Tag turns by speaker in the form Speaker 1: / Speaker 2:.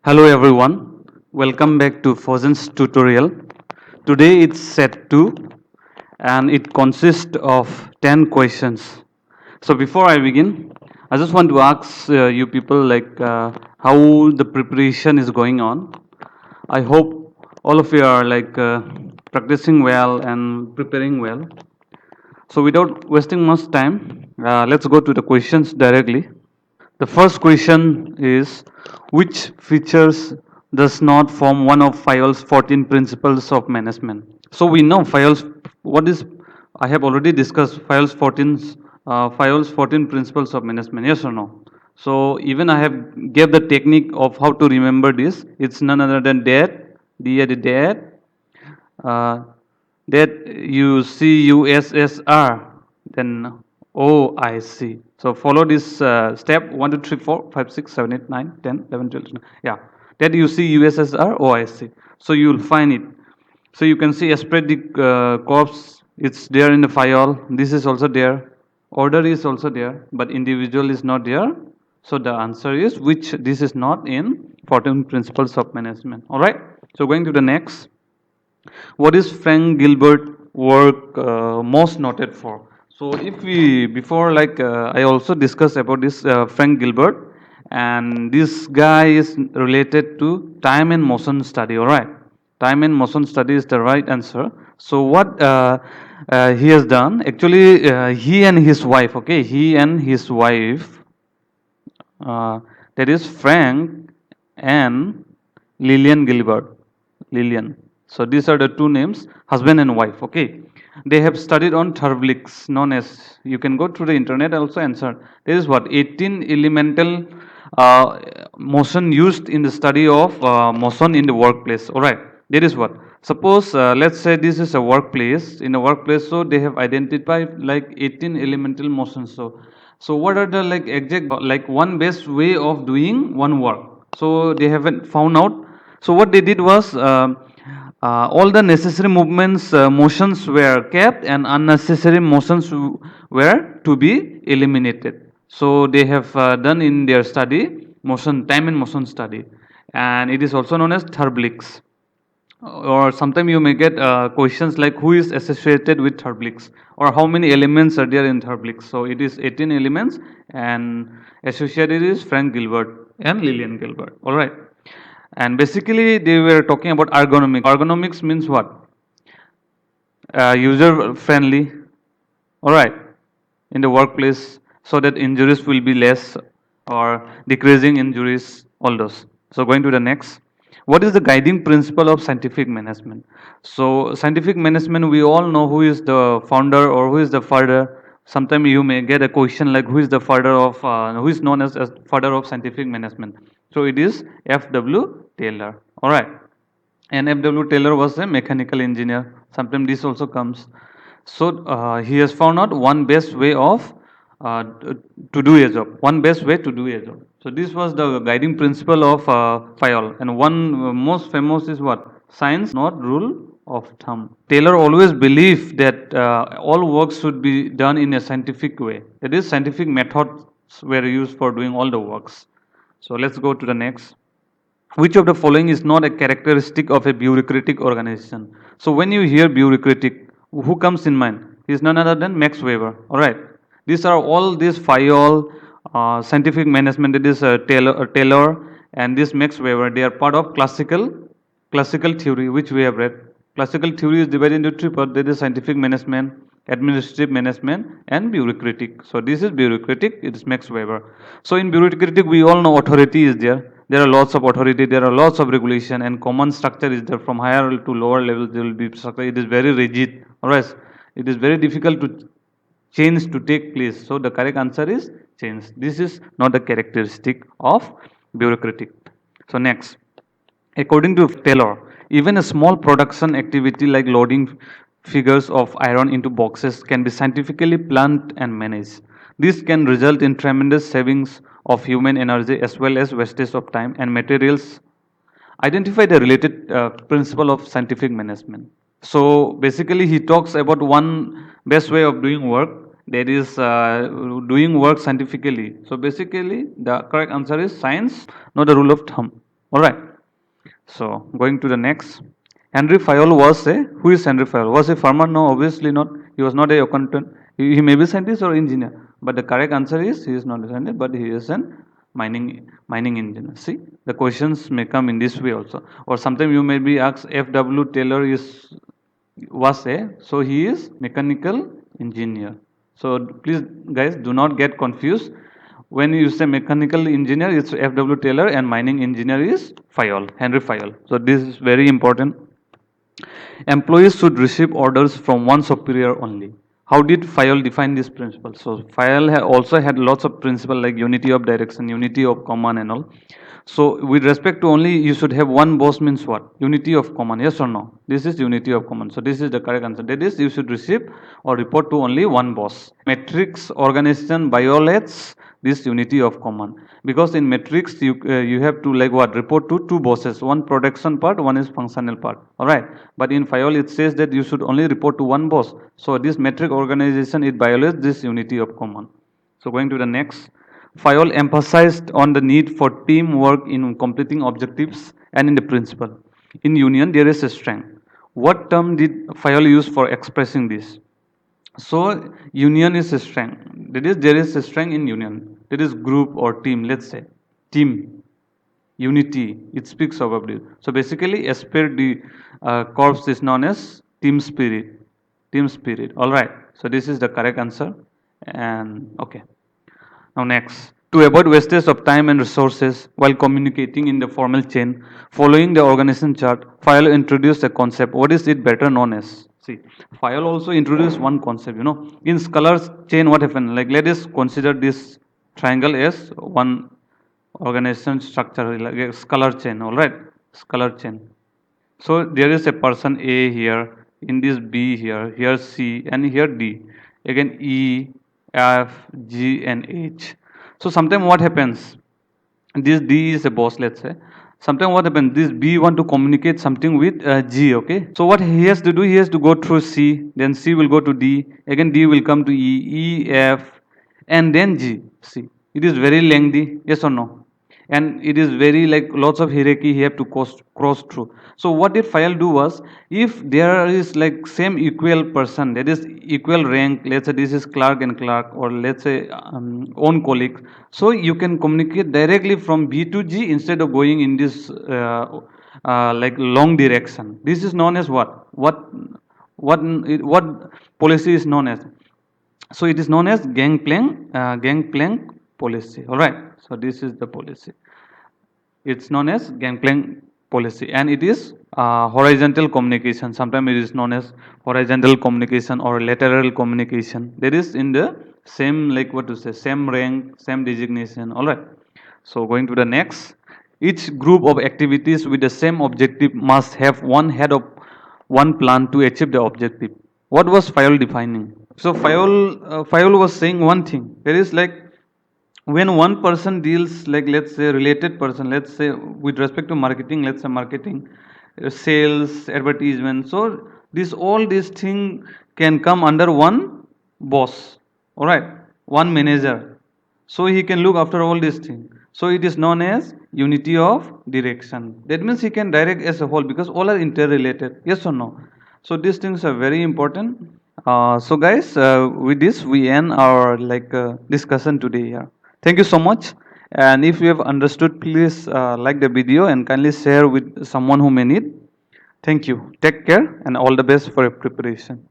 Speaker 1: Hello everyone, welcome back to Fozen's tutorial. Today it's set 2 and it consists of 10 questions. So before I begin, I just want to ask you people how the preparation is going on. I hope all of you are practicing well and preparing well. So without wasting much time, let's go to the questions directly. The first question is which features does not form one of Fayol's 14 principles of management? So we know Fayol's what is I have already discussed Fayol's 14 principles of management. Yes or no? So even I have gave the technique of how to remember this. It's none other than that, uh, that you CUSSR, then OIC. So follow this step 1, 2, 3, 4, 5, 6, 7, 8, 9, 10, 11, 12. Yeah, that you see USSR, OIC. So you will find it. So you can see Esprit corps, it's there in the file. This is also there. Order is also there, but individual is not there. So the answer is which this is not in 14 principles of management. All right. So going to the next. What is Frank Gilbert work most noted for? So if we before I also discussed about this Frank Gilbert, and this guy is related to time and motion study. All right, time and motion study is the right answer. So what he has done actually, he and his wife. Okay, he and his wife. That is Frank and Lillian Gilbert. Lillian. So these are the two names, husband and wife. Okay. They have studied on turbulix, known as, you can go through the internet also answer. This is what 18 elemental uh, motion used in the study of motion in the workplace. All right. That is what. Suppose let's say this is a workplace. In a workplace, so they have identified like 18 elemental motions. So what are the exact one best way of doing one work? So they haven't found out. So what they did was all the necessary movements, motions were kept, and unnecessary motions were to be eliminated. So they have done in their study motion, time and motion study, and it is also known as Therblix. Or sometimes you may get questions like who is associated with Therblix or how many elements are there in Therblix. So it is 18 elements and associated is Frank Gilbert and Lillian Gilbert. All right. And basically they were talking about ergonomics. Ergonomics means what? User friendly. All right. In the workplace so that injuries will be less or decreasing injuries, all those. So going to the next. What is the guiding principle of scientific management? So scientific management, we all know who is the founder or who is the father. Sometimes you may get a question like who is the father of who is known as father of scientific management. So it is F.W. Taylor. All right. And F.W. Taylor was a mechanical engineer. Sometimes this also comes. So he has found out one best way of to do a job. One best way to do a job. So this was the guiding principle of Fayol. And one most famous is what? Science, not rule of thumb. Taylor always believed that all work should be done in a scientific way. That is, scientific methods were used for doing all the works. So let's go to the next. Which of the following is not a characteristic of a bureaucratic organization? So when you hear bureaucratic, who comes in mind? He is none other than Max Weber. All right. These are all these Fayol, scientific management. It is Taylor and this Max Weber. They are part of classical theory, which we have read. Classical theory is divided into three parts. There is scientific management, administrative management, and bureaucratic. So this is bureaucratic. It is Max Weber. So in bureaucratic, we all know authority is there. There are lots of authority. There are lots of regulation, and common structure is there from higher to lower levels. There will be structure. It is very rigid. Alright, it is very difficult to change to take place. So the correct answer is change. This is not a characteristic of bureaucratic. So next. According to Taylor, even a small production activity like loading figures of iron into boxes can be scientifically planned and managed. This can result in tremendous savings of human energy as well as wastage of time and materials. Identify the related principle of scientific management. So basically, he talks about one best way of doing work, that is doing work scientifically. So basically, the correct answer is science, not the rule of thumb. All right. So going to the next. Henry Fayol was a who is Henry Fayol? Was a farmer? No, obviously not. He was not a accountant. He may be scientist or engineer, but the correct answer is he is not a scientist, but he is an mining engineer. See, the questions may come in this way also. Or sometimes you may be asked F.W. Taylor is was a so he is mechanical engineer. So please guys do not get confused. When you say mechanical engineer, it's F.W. Taylor, and mining engineer is Fayol, Henry Fayol. So this is very important. Employees should receive orders from one superior only. How did Fayol define this principle? So Fayol also had lots of principles like unity of direction, unity of command and all. So with respect to only you should have one boss means what? Unity of command, yes or no? This is unity of command. So this is the correct answer. That is you should receive or report to only one boss. Matrix organization violates this unity of command because in matrix you have to like what report to two bosses, one production part, one is functional part. All right, but in Fayol it says that you should only report to one boss. So this matrix organization it violates this unity of command. So going to the next. Fayol emphasized on the need for teamwork in completing objectives and in the principle. In union, there is a strength. What term did Fayol use for expressing this? So, union is a strength. That is, there is a strength in union. That is group or team, let's say. Team, unity, it speaks about it. So, basically, Esprit the corps is known as team spirit. Team spirit. All right. So, this is the correct answer. And okay. Now next, to avoid wastage of time and resources while communicating in the formal chain, following the organization chart, Fayol introduced a concept. What is it better known as? See, Fayol also introduced one concept, In Scalars chain, what happened? Like let us consider this triangle as one organization structure, like a scalar chain, all right? Scalar chain. So there is a person A here, in this B here C, and here D. Again E, F, G, and H. So sometimes what happens? This D is a boss, let's say. Sometimes what happens? This B want to communicate something with G, okay? So what he has to do? He has to go through C, then C will go to D, again D will come to E, F, and then G. See, it is very lengthy, yes or no? And it is very like lots of hierarchy he have to cross through. So what did Fayol do was, if there is like same equal person, that is equal rank, let's say this is clerk and clerk, or let's say own colleague, so you can communicate directly from B to G instead of going in this like long direction. This is known as what policy is known as? So it is known as gangplank policy. All right. So this is the policy. It's known as gangplank policy, and it is horizontal communication. Sometimes it is known as horizontal communication or lateral communication. That is in the same, like what to say, same rank, same designation. All right. So going to the next. Each group of activities with the same objective must have one head of one plan to achieve the objective. What was Fayol defining? So Fayol was saying one thing. There is like when one person deals like let's say related person, let's say with respect to marketing, let's say marketing, sales, advertisement. So this all these thing can come under one boss. All right, one manager. So he can look after all these things. So it is known as unity of direction. That means he can direct as a whole because all are interrelated. Yes or no? So these things are very important. So guys, with this we end our like discussion today here. Thank you so much. And if you have understood, please like the video and kindly share with someone who may need. Thank you. Take care and all the best for your preparation.